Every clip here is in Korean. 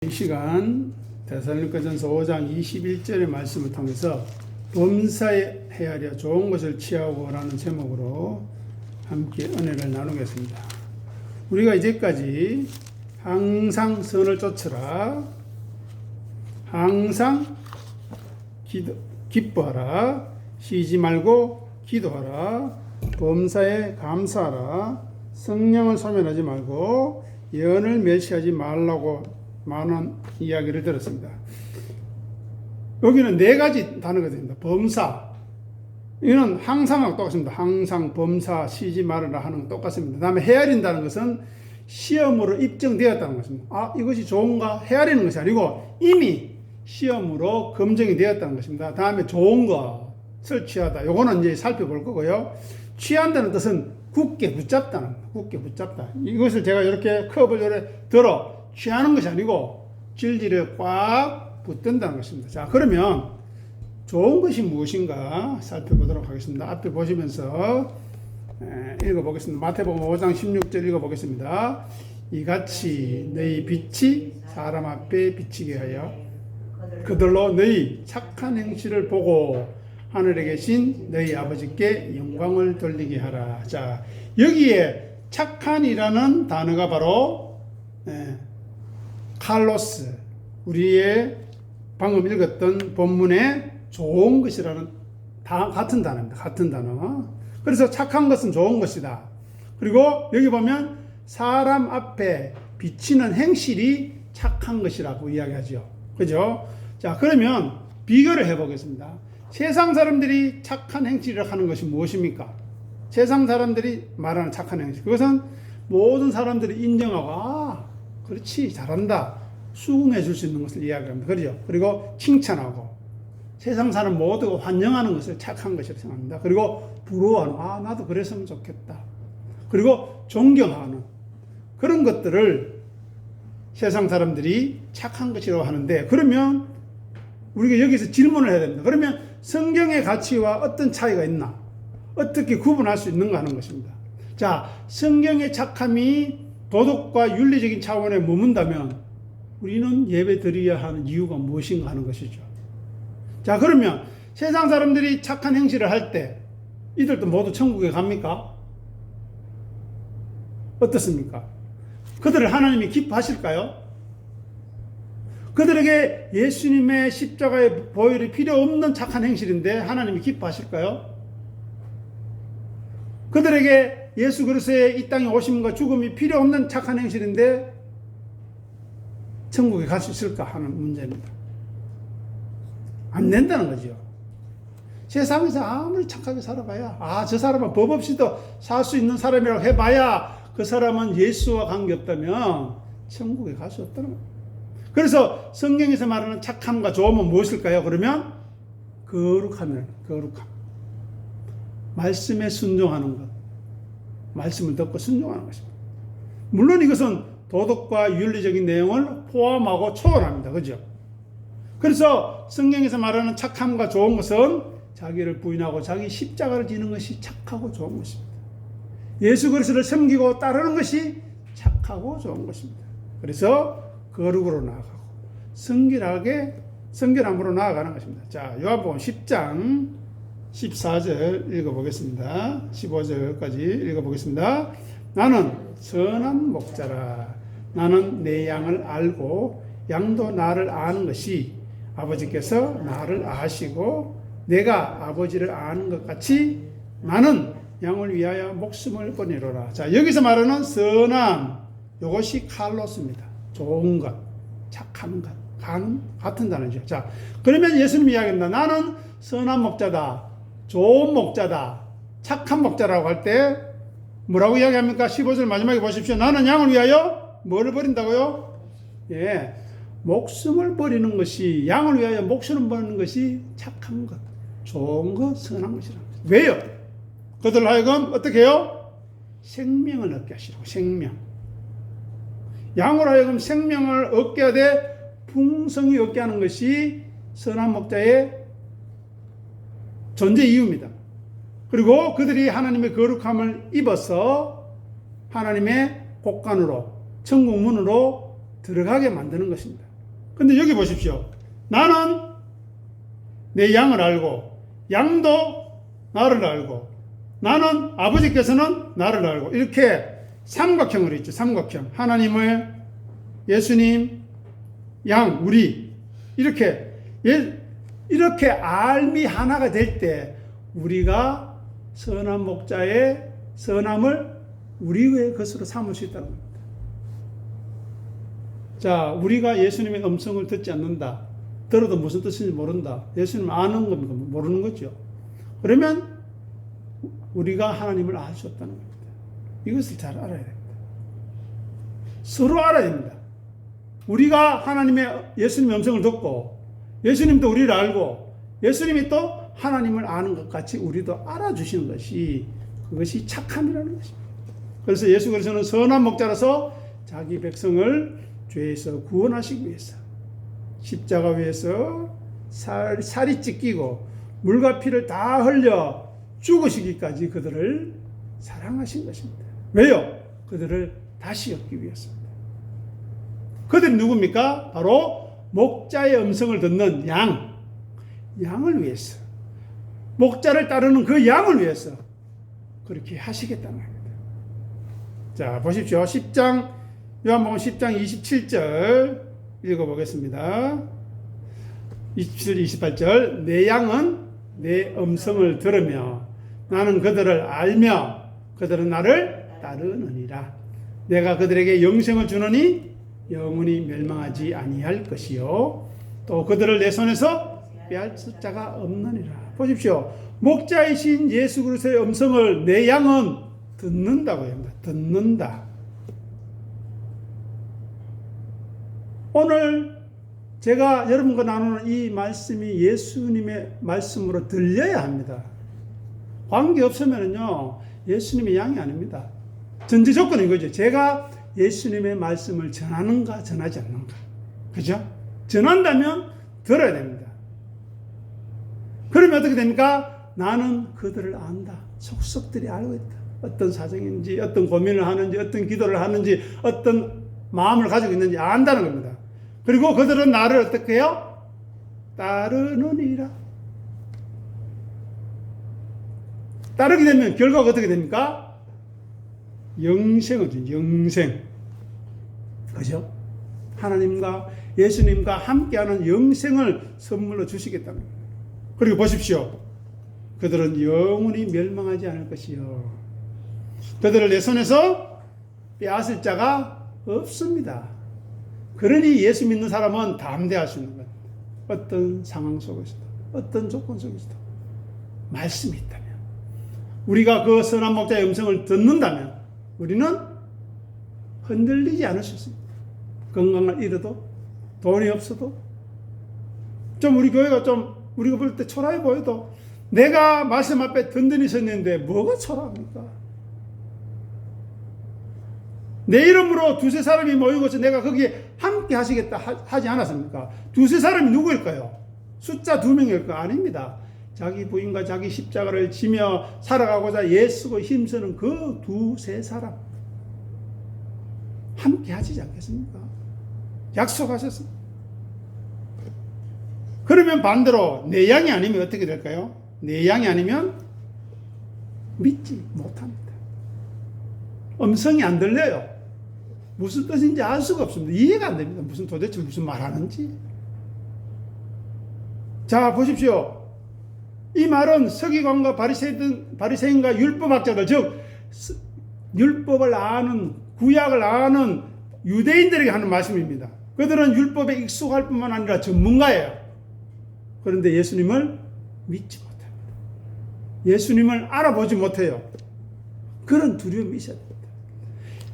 이 시간 데살로니가전서 5장 21절의 말씀을 통해서 범사에 헤아려 좋은 것을 취하고라는 제목으로 함께 은혜를 나누겠습니다. 우리가 이제까지 항상 선을 쫓으라, 항상 기뻐하라, 쉬지 말고 기도하라, 범사에 감사하라, 성령을 소멸하지 말고 예언을 멸시하지 말라고 많은 이야기를 들었습니다. 여기는 네 가지 단어가 됩니다. 범사, 이거는 항상하고 똑같습니다. 항상, 범사, 쉬지 말아라 하는 건 똑같습니다. 그 다음에 헤아린다는 것은 시험으로 입증되었다는 것입니다. 이것이 좋은가 헤아리는 것이 아니고 이미 시험으로 검증이 되었다는 것입니다. 다음에 좋은 것을 취하다, 요거는 이제 살펴볼 거고요. 취한다는 뜻은 굳게 붙잡다는 겁니다. 굳게 붙잡다. 이것을 제가 이렇게 컵을 이렇게 들어 취하는 것이 아니고 질질에 꽉 붙든다는 것입니다. 자, 그러면 좋은 것이 무엇인가 살펴보도록 하겠습니다. 앞에 보시면서 읽어보겠습니다. 마태복음 5장 16절 읽어보겠습니다. 이같이 너희 빛이 사람 앞에 비치게 하여 그들로 너희 착한 행실을 보고 하늘에 계신 너희 아버지께 영광을 돌리게 하라. 자, 여기에 착한이라는 단어가 바로 칼로스, 우리의 방금 읽었던 본문의 좋은 것이라는 같은 단어입니다. 같은 단어. 그래서 착한 것은 좋은 것이다. 그리고 여기 보면 사람 앞에 비치는 행실이 착한 것이라고 이야기하죠. 그죠? 자, 그러면 비교를 해보겠습니다. 세상 사람들이 착한 행실을 하는 것이 무엇입니까? 세상 사람들이 말하는 착한 행실, 그것은 모든 사람들이 인정하고 그렇지, 잘한다, 수긍해 줄 수 있는 것을 이야기합니다. 그렇죠? 그리고 칭찬하고 세상 사람 모두가 환영하는 것을 착한 것이라고 생각합니다. 그리고 부러워하는, 나도 그랬으면 좋겠다. 그리고 존경하는 그런 것들을 세상 사람들이 착한 것이라고 하는데, 그러면 우리가 여기서 질문을 해야 됩니다. 그러면 성경의 가치와 어떤 차이가 있나? 어떻게 구분할 수 있는가 하는 것입니다. 자, 성경의 착함이 도덕과 윤리적인 차원에 머문다면 우리는 예배 드려야 하는 이유가 무엇인가 하는 것이죠. 자, 그러면 세상 사람들이 착한 행실을 할 때 이들도 모두 천국에 갑니까? 어떻습니까? 그들을 하나님이 기뻐하실까요? 그들에게 예수님의 십자가의 보혈이 필요 없는 착한 행실인데 하나님이 기뻐하실까요? 그들에게 예수 그리스도의 이 땅에 오심과 죽음이 필요 없는 착한 행실인데 천국에 갈 수 있을까 하는 문제입니다. 안 된다는 거죠. 세상에서 아무리 착하게 살아봐야, 저 사람은 법 없이도 살 수 있는 사람이라고 해봐야 그 사람은 예수와 관계없다면 천국에 갈 수 없다는 거예요. 그래서 성경에서 말하는 착함과 좋음은 무엇일까요? 그러면 거룩함. 말씀에 순종하는 것, 말씀을 듣고 순종하는 것입니다. 물론 이것은 도덕과 윤리적인 내용을 포함하고 초월합니다. 그죠? 그래서 성경에서 말하는 착함과 좋은 것은 자기를 부인하고 자기 십자가를 지는 것이 착하고 좋은 것입니다. 예수 그리스도를 섬기고 따르는 것이 착하고 좋은 것입니다. 그래서 거룩으로 나아가고 성결함으로 나아가는 것입니다. 자, 요한복음 10장 14절 읽어보겠습니다. 15절까지 읽어보겠습니다. 나는 선한 목자라. 나는 내 양을 알고 양도 나를 아는 것이 아버지께서 나를 아시고 내가 아버지를 아는 것 같이 나는 양을 위하여 목숨을 버리노라. 자, 여기서 말하는 선한, 이것이 칼로스입니다. 좋은 것, 착한 것, 같은 단어죠. 자, 그러면 예수님 이야기합니다. 나는 선한 목자다, 좋은 목자다, 착한 목자라고 할 때 뭐라고 이야기합니까? 15절 마지막에 보십시오. 나는 양을 위하여 뭐를 버린다고요? 목숨을 버리는 것이, 양을 위하여 목숨을 버리는 것이 착한 것, 좋은 것, 선한 것이라는 거죠. 왜요? 그들 하여금 어떻게 해요? 생명을 얻게 하시라고. 생명. 양으로 하여금 생명을 얻게 하되 풍성히 얻게 하는 것이 선한 목자의 존재 이유입니다. 그리고 그들이 하나님의 거룩함을 입어서 하나님의 곳간으로, 천국 문으로 들어가게 만드는 것입니다. 근데 여기 보십시오. 나는 내 양을 알고 양도 나를 알고 나는 아버지께서는 나를 알고 이렇게 삼각형으로 있죠. 삼각형. 하나님을 예수님 양 우리 이렇게 알미 하나가 될 때 우리가 선한 목자의 선함을 우리의 것으로 삼을 수 있다는 겁니다. 자, 우리가 예수님의 음성을 듣지 않는다. 들어도 무슨 뜻인지 모른다. 예수님 아는 겁니까? 모르는 거죠. 그러면 우리가 하나님을 알 수 없다는 겁니다. 이것을 잘 알아야 됩니다. 서로 알아야 됩니다. 우리가 예수님의 음성을 듣고 예수님도 우리를 알고 예수님이 또 하나님을 아는 것 같이 우리도 알아주시는 것이 그것이 착함이라는 것입니다. 그래서 예수 그리스도는 선한 목자라서 자기 백성을 죄에서 구원하시기 위해서 십자가 위에서 살이 찢기고 물과 피를 다 흘려 죽으시기까지 그들을 사랑하신 것입니다. 왜요? 그들을 다시 얻기 위해서입니다. 그들이 누굽니까? 바로 목자의 음성을 듣는 양을 위해서, 목자를 따르는 그 양을 위해서 그렇게 하시겠다는 겁니다. 자, 보십시오. 요한복음 10장 27절 읽어보겠습니다. 27, 28절. 내 양은 내 음성을 들으며 나는 그들을 알며 그들은 나를 따르느니라. 내가 그들에게 영생을 주노니 영원히 멸망하지 아니할 것이요 또 그들을 내 손에서 빼앗을 자가 없느니라. 보십시오. 목자이신 예수 그리스도의 음성을 내 양은 듣는다고 합니다. 듣는다. 오늘 제가 여러분과 나누는 이 말씀이 예수님의 말씀으로 들려야 합니다. 관계 없으면요 예수님의 양이 아닙니다. 전제 조건은 이거죠. 제가 예수님의 말씀을 전하는가 전하지 않는가. 그죠? 전한다면 들어야 됩니다. 그러면 어떻게 됩니까? 나는 그들을 안다. 속속들이 알고 있다. 어떤 사정인지, 어떤 고민을 하는지, 어떤 기도를 하는지, 어떤 마음을 가지고 있는지 안다는 겁니다. 그리고 그들은 나를 어떻게 해요? 따르느니라. 따르게 되면 결과가 어떻게 됩니까? 영생을 준 영생. 그죠? 하나님과 예수님과 함께하는 영생을 선물로 주시겠다는 거예요. 그리고 보십시오. 그들은 영원히 멸망하지 않을 것이요. 그들을 내 손에서 빼앗을 자가 없습니다. 그러니 예수 믿는 사람은 담대할 수 있는 것. 어떤 상황 속에서도, 어떤 조건 속에서도 말씀이 있다면, 우리가 그 선한 목자의 음성을 듣는다면 우리는 흔들리지 않을 수 있습니다. 건강을 잃어도, 돈이 없어도, 좀 우리 교회가 좀 우리가 볼 때 초라해 보여도 내가 말씀 앞에 든든히 섰는데 뭐가 초라합니까? 내 이름으로 두세 사람이 모이고서 내가 거기에 함께 하시겠다 하지 않았습니까? 두세 사람이 누구일까요? 숫자 2명일까? 아닙니다. 자기 부인과 자기 십자가를 지며 살아가고자 애쓰고 힘쓰는 그 두세 사람 함께 하시지 않겠습니까? 약속하셨습니다. 그러면 반대로 내 양이 아니면 어떻게 될까요? 내 양이 아니면 믿지 못합니다. 음성이 안 들려요. 무슨 뜻인지 알 수가 없습니다. 이해가 안 됩니다. 도대체 무슨 말하는지. 자, 보십시오. 이 말은 서기관과 바리새인과 율법학자들, 즉 율법을 아는, 구약을 아는 유대인들에게 하는 말씀입니다. 그들은 율법에 익숙할 뿐만 아니라 전문가예요. 그런데 예수님을 믿지 못합니다. 예수님을 알아보지 못해요. 그런 두려움이 있어야 됩니다.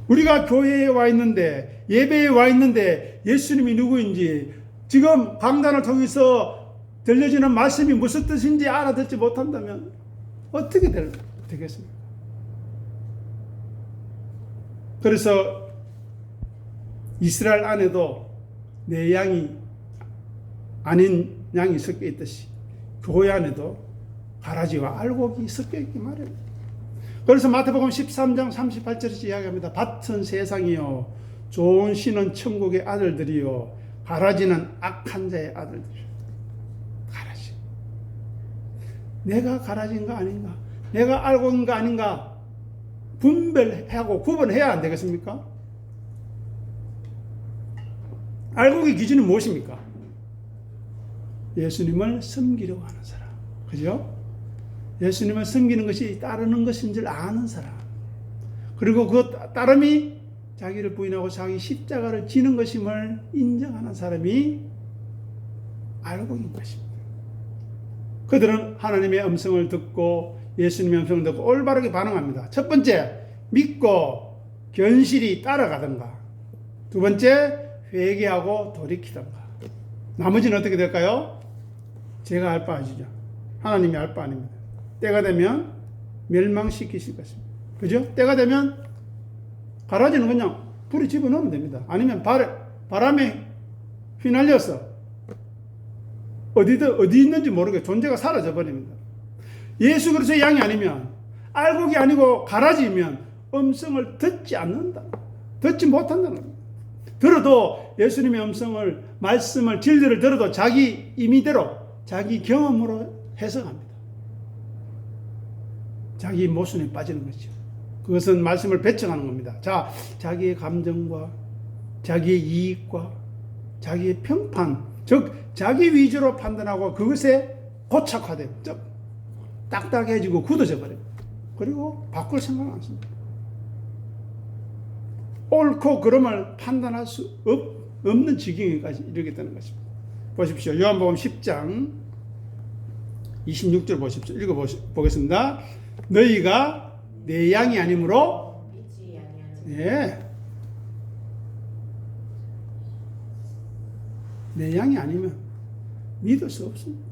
우리가 교회에 와 있는데, 예배에 와 있는데 예수님이 누구인지, 지금 강단을 통해서 들려지는 말씀이 무슨 뜻인지 알아듣지 못한다면 어떻게 되겠습니까? 그래서 이스라엘 안에도 내 양이 아닌 양이 섞여 있듯이 교회 안에도 가라지와 알곡이 섞여 있기 마련입니다. 그래서 마태복음 13장 38절에서 이야기합니다. 밭은 세상이요, 좋은 씨는 천국의 아들들이요, 가라지는 악한 자의 아들들. 가라지. 내가 가라지인가 아닌가? 내가 알고 있는가 아닌가? 분별하고 구분해야 안 되겠습니까? 알고의 기준은 무엇입니까? 예수님을 섬기려고 하는 사람. 그죠? 예수님을 섬기는 것이 따르는 것인 줄 아는 사람. 그리고 그 따름이 자기를 부인하고 자기 십자가를 지는 것임을 인정하는 사람이 알고 있는 것입니다. 그들은 하나님의 음성을 듣고 예수님의 음성을 듣고 올바르게 반응합니다. 첫 번째, 믿고 견실히 따라가든가. 두 번째, 회개하고 돌이키든가. 나머지는 어떻게 될까요? 제가 알 바 아시죠? 하나님이 알 바 아닙니다. 때가 되면 멸망시키실 것입니다. 그죠? 때가 되면 가라지는 그냥 불에 집어넣으면 됩니다. 아니면 바람에 휘날려서 어디 있는지 모르게 존재가 사라져 버립니다. 예수 그리스도의 양이 아니면, 알곡이 아니고 가라지면 음성을 듣지 않는다. 듣지 못한다는 겁니다. 들어도 예수님의 음성을, 말씀을, 진리를 들어도 자기 임의대로, 자기 경험으로 해석합니다. 자기 모순에 빠지는 것이죠. 그것은 말씀을 배척하는 겁니다. 자, 자기의 감정과 자기의 이익과 자기의 평판, 즉 자기 위주로 판단하고 그것에 고착화되고 딱딱해지고 굳어져 버립니다. 그리고 바꿀 생각은 안 씁니다. 옳고 그름을 판단할 수 없는 지경에까지 이르게 되는 것입니다. 보십시오. 요한복음 10장 26절 보십시오. 읽어보겠습니다. 너희가 내 양이 아니므로, 네, 내 양이 아니면 믿을 수 없습니다.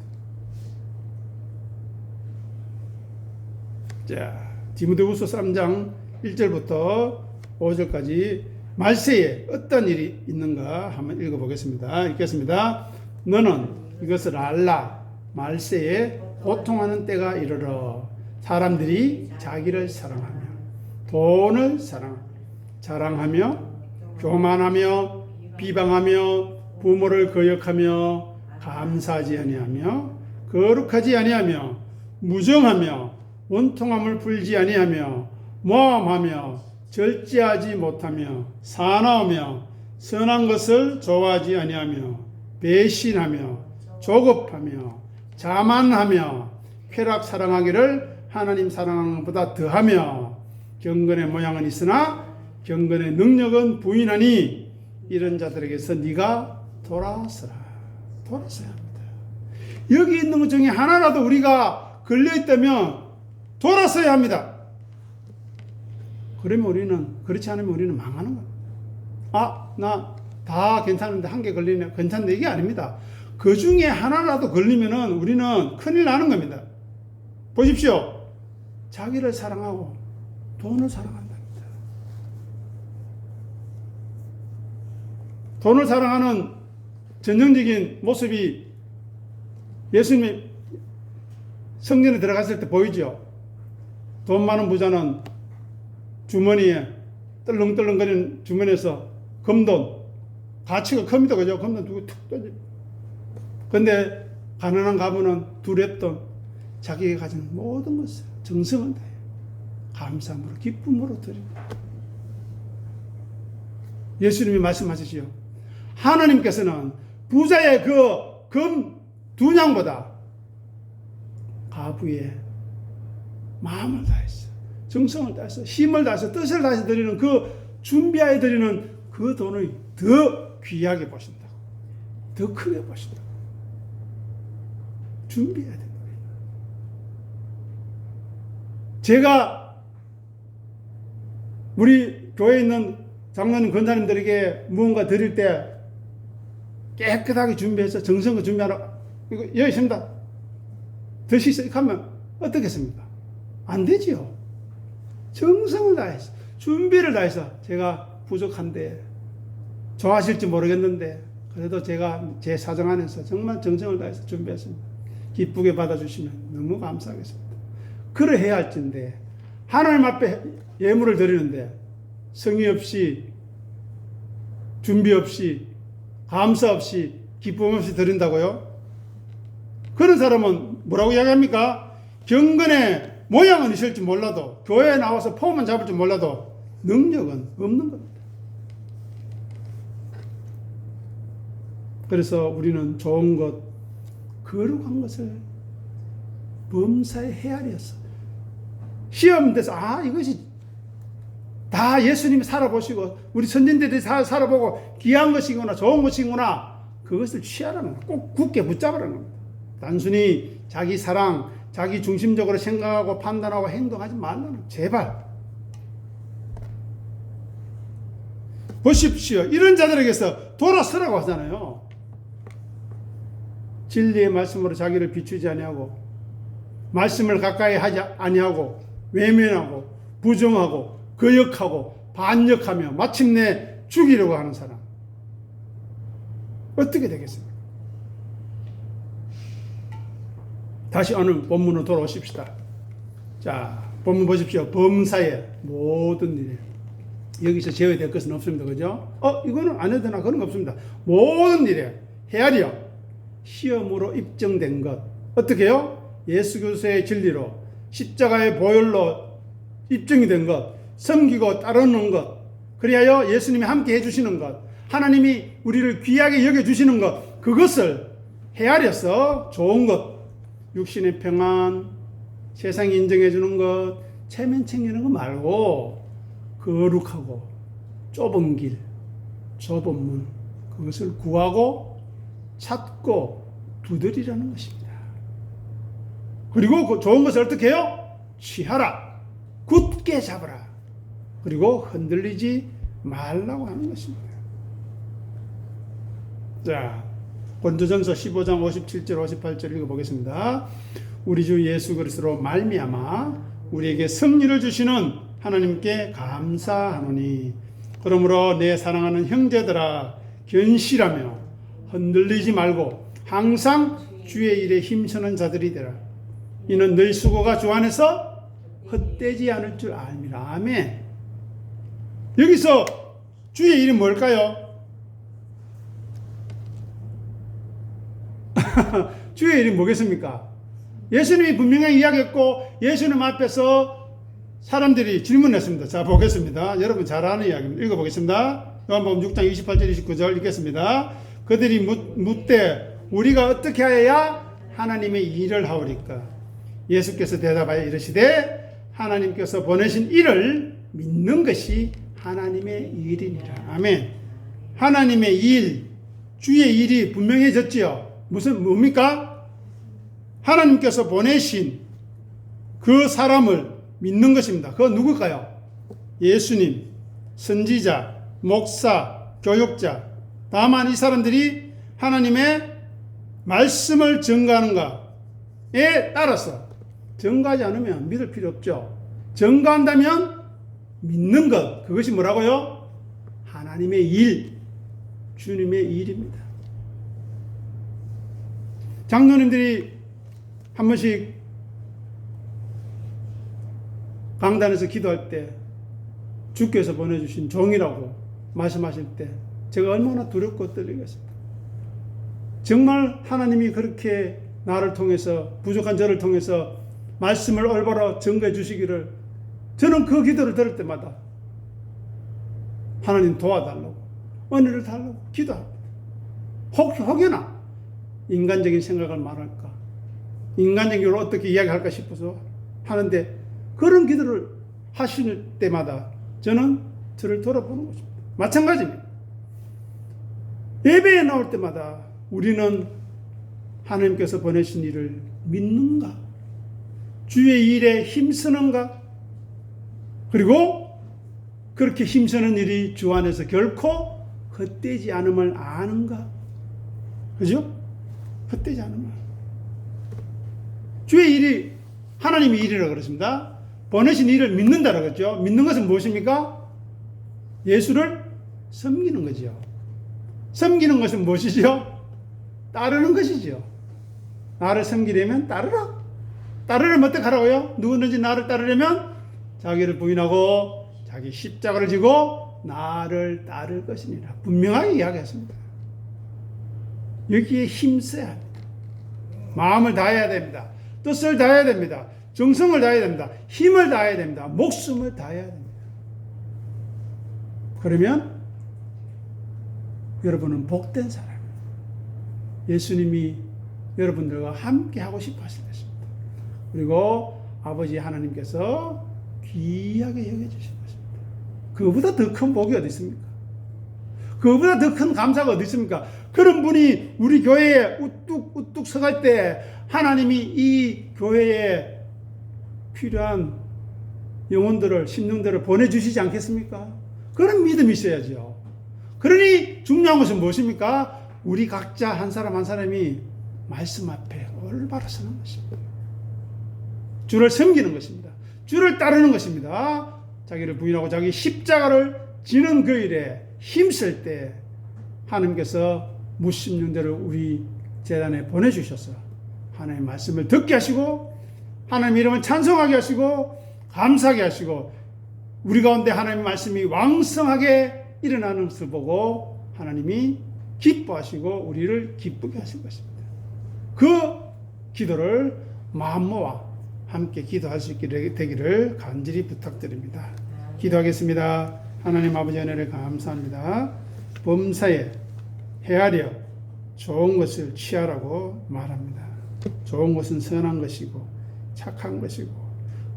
자, 디모데후서 3장 1절부터 5절까지 말세에 어떤 일이 있는가 한번 읽어보겠습니다. 읽겠습니다. 너는 이것을 알라. 말세에 고통하는 때가 이르러 사람들이 자기를 사랑하며 돈을 자랑하며 교만하며 비방하며 부모를 거역하며 감사하지 아니하며 거룩하지 아니하며 무정하며 원통함을 풀지 아니하며 모함하며 절제하지 못하며 사나우며 선한 것을 좋아하지 아니하며 배신하며 조급하며 자만하며 쾌락 사랑하기를 하나님 사랑하는 것보다 더하며 경건의 모양은 있으나 경건의 능력은 부인하니 이런 자들에게서 네가 돌아서야 합니다. 여기 있는 것 중에 하나라도 우리가 걸려있다면 돌아서야 합니다. 그러면 그렇지 않으면 우리는 망하는 거예요. 나 다 괜찮은데 한 개 걸리네. 괜찮은데 이게 아닙니다. 그 중에 하나라도 걸리면은 우리는 큰일 나는 겁니다. 보십시오. 자기를 사랑하고 돈을 사랑한답니다. 돈을 사랑하는 전형적인 모습이 예수님이 성전에 들어갔을 때 보이죠. 돈 많은 부자는 주머니에 떨렁떨렁거리는 주머니에서 금돈, 가치가 큽니다. 그죠? 금돈 두고 툭 던져. 근데 가난한 가문은 두렵돈, 자기가 가진 모든 것을 정성을 다해 감사함으로 기쁨으로 드립니다. 예수님이 말씀하시지요. 하나님께서는 부자의 그 금 두 냥보다 가부의 마음을 다해서, 정성을 다해서, 힘을 다해서, 뜻을 다해서 드리는 그 준비하여 드리는 그 돈을 더 귀하게 보신다고, 더 크게 보신다고. 준비해야 된다. 제가 우리 교회에 있는 장로님, 권사님들에게 무언가 드릴 때 깨끗하게 준비해서 정성을 준비하라. 이거 여기 있습니다. 드시세요. 하면 어떻겠습니까? 안 되지요. 정성을 다해서, 준비를 다해서, 제가 부족한데, 좋아하실지 모르겠는데, 그래도 제가 제 사정 안에서 정말 정성을 다해서 준비했습니다. 기쁘게 받아주시면 너무 감사하겠습니다. 그러해야 할진데, 하나님 앞에 예물을 드리는데, 성의 없이, 준비 없이, 감사 없이 기쁨 없이 드린다고요? 그런 사람은 뭐라고 이야기합니까? 경건의 모양은 있을지 몰라도 교회에 나와서 폼은 잡을 줄 몰라도 능력은 없는 겁니다. 그래서 우리는 좋은 것, 거룩한 것을 범사의 헤아려서 시험돼서 이것이 다 예수님이 살아보시고 우리 선진들이 살아보고 귀한 것이구나 좋은 것이구나 그것을 취하라는 겁니다. 꼭 굳게 붙잡으라는 겁니다. 단순히 자기 사랑, 자기 중심적으로 생각하고 판단하고 행동하지 말라는 제발. 보십시오. 이런 자들에게서 돌아서라고 하잖아요. 진리의 말씀으로 자기를 비추지 아니하고 말씀을 가까이 하지 아니하고 외면하고 부정하고 거역하고 반역하며 마침내 죽이려고 하는 사람 어떻게 되겠습니까? 다시 오늘 본문으로 돌아오십시다. 자, 본문 보십시오. 범사의 모든 일에 여기서 제외될 것은 없습니다. 그죠? 이거는 안 해도 되나? 그런 거 없습니다. 모든 일에 헤아려 시험으로 입증된 것 어떻게 해요? 예수 그리스도의 진리로 십자가의 보혈로 입증이 된 것, 섬기고 따르는 것, 그리하여 예수님이 함께 해주시는 것, 하나님이 우리를 귀하게 여겨주시는 것, 그것을 헤아려서 좋은 것, 육신의 평안, 세상이 인정해주는 것, 체면 챙기는 것 말고 거룩하고 좁은 길, 좁은 문, 그것을 구하고 찾고 두드리라는 것입니다. 그리고 그 좋은 것을 어떻게 해요? 취하라. 굳게 잡으라. 그리고 흔들리지 말라고 하는 것입니다. 자, 고린도전서 15장 57절 58절 읽어보겠습니다. 우리 주 예수 그리스도로 말미암아 우리에게 승리를 주시는 하나님께 감사하노니 그러므로 내 사랑하는 형제들아 견실하며 흔들리지 말고 항상 주의 일에 힘쓰는 자들이 되라. 이는 너희 수고가 주 안에서 헛되지 않을 줄 압니다. 아멘. 여기서 주의 일이 뭘까요? 주의 일이 뭐겠습니까? 예수님이 분명히 이야기했고 예수님 앞에서 사람들이 질문했습니다. 자, 보겠습니다. 여러분 잘 아는 이야기입니다. 읽어보겠습니다. 요한복음 6장 28절 29절 읽겠습니다. 그들이 묻되 우리가 어떻게 하여야 하나님의 일을 하오리까? 예수께서 대답하여 이르시되 하나님께서 보내신 일을 믿는 것이 하나님의 일이니라. 아멘. 하나님의 일, 주의 일이 분명해졌지요. 뭡니까? 하나님께서 보내신 그 사람을 믿는 것입니다. 그건 누굴까요? 예수님, 선지자, 목사, 교육자. 다만 이 사람들이 하나님의 말씀을 증거하는가에 따라서 증거하지 않으면 믿을 필요 없죠. 증거한다면 믿는 것, 그것이 뭐라고요? 하나님의 일, 주님의 일입니다. 장로님들이 한 번씩 강단에서 기도할 때 주께서 보내주신 종이라고 말씀하실 때 제가 얼마나 두렵고 떨리겠습니까? 정말 하나님이 그렇게 나를 통해서 부족한 저를 통해서 말씀을 올바로 증거해 주시기를 저는 그 기도를 들을 때마다 하나님 도와달라고 은혜를 달라고 기도합니다. 혹여나 인간적인 생각을 말할까 인간적으로 어떻게 이야기할까 싶어서 하는데 그런 기도를 하실 때마다 저는 저를 돌아보는 것입니다. 마찬가지입니다. 예배에 나올 때마다 우리는 하나님께서 보내신 일을 믿는가? 주의 일에 힘쓰는가? 그리고 그렇게 힘쓰는 일이 주 안에서 결코 헛되지 않음을 아는가? 그죠? 헛되지 않음을. 주의 일이 하나님의 일이라고 그랬습니다. 보내신 일을 믿는다라고 그랬죠. 믿는 것은 무엇입니까? 예수를 섬기는 거죠. 섬기는 것은 무엇이죠? 따르는 것이죠. 나를 섬기려면 따르라. 따르려면 어떻게 하라고요? 누구든지 나를 따르려면 자기를 부인하고 자기 십자가를 지고 나를 따를 것이니라. 분명하게 이야기했습니다. 여기에 힘써야 합니다. 마음을 다해야 됩니다. 뜻을 다해야 됩니다. 정성을 다해야 됩니다. 힘을 다해야 됩니다. 목숨을 다해야 됩니다. 그러면 여러분은 복된 사람입니다. 예수님이 여러분들과 함께 하고 싶어 하실 것입니다. 그리고 아버지 하나님께서 귀하게 여겨주실 것입니다. 그거보다 더 큰 복이 어디 있습니까? 그거보다 더 큰 감사가 어디 있습니까? 그런 분이 우리 교회에 우뚝 서갈 때 하나님이 이 교회에 필요한 영혼들을, 심령들을 보내주시지 않겠습니까? 그런 믿음이 있어야죠. 그러니 중요한 것은 무엇입니까? 우리 각자 한 사람 한 사람이 말씀 앞에 올바로 서는 것입니다. 주를 섬기는 것입니다. 주를 따르는 것입니다. 자기를 부인하고 자기 십자가를 지는 그 일에 힘쓸 때 하나님께서 무심령대를 우리 재단에 보내주셔서 하나님의 말씀을 듣게 하시고 하나님의 이름을 찬송하게 하시고 감사하게 하시고 우리 가운데 하나님의 말씀이 왕성하게 일어나는 것을 보고 하나님이 기뻐하시고 우리를 기쁘게 하실 것입니다. 그 기도를 마음 모아 함께 기도할 수 있게 되기를 간절히 부탁드립니다. 기도하겠습니다. 하나님 아버지 은혜를 감사합니다. 범사에 헤아려 좋은 것을 취하라고 말합니다. 좋은 것은 선한 것이고 착한 것이고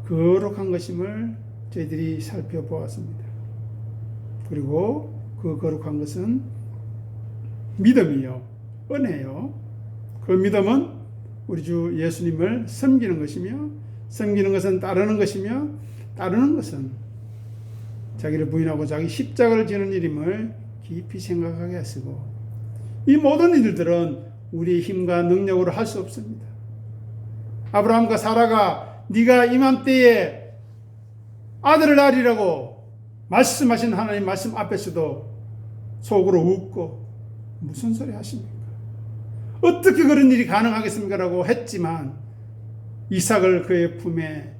거룩한 것임을 저희들이 살펴보았습니다. 그리고 그 거룩한 것은 믿음이요, 은혜요. 그 믿음은 우리 주 예수님을 섬기는 것이며, 섬기는 것은 따르는 것이며, 따르는 것은 자기를 부인하고 자기 십자가를 지는 일임을 깊이 생각하게 하시고, 이 모든 일들은 우리의 힘과 능력으로 할 수 없습니다. 아브라함과 사라가 네가 이맘때에 아들을 낳으리라고 말씀하신 하나님 말씀 앞에서도 속으로 웃고 무슨 소리 하십니까? 어떻게 그런 일이 가능하겠습니까? 라고 했지만 이삭을 그의 품에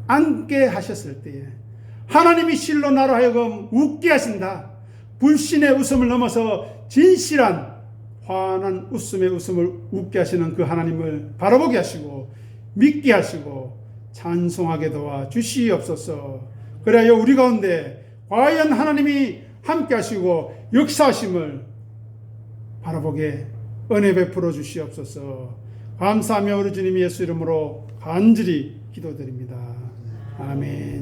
안게 하셨을 때에 하나님이 실로 나로 하여금 웃게 하신다. 불신의 웃음을 넘어서 진실한 환한 웃음의 웃음을 웃게 하시는 그 하나님을 바라보게 하시고 믿게 하시고 찬송하게 도와 주시옵소서. 그래야 우리 가운데 과연 하나님이 함께 하시고 역사하심을 바라보게 은혜 베풀어 주시옵소서. 감사하며 우리 주님 예수 이름으로 간절히 기도드립니다. 아멘.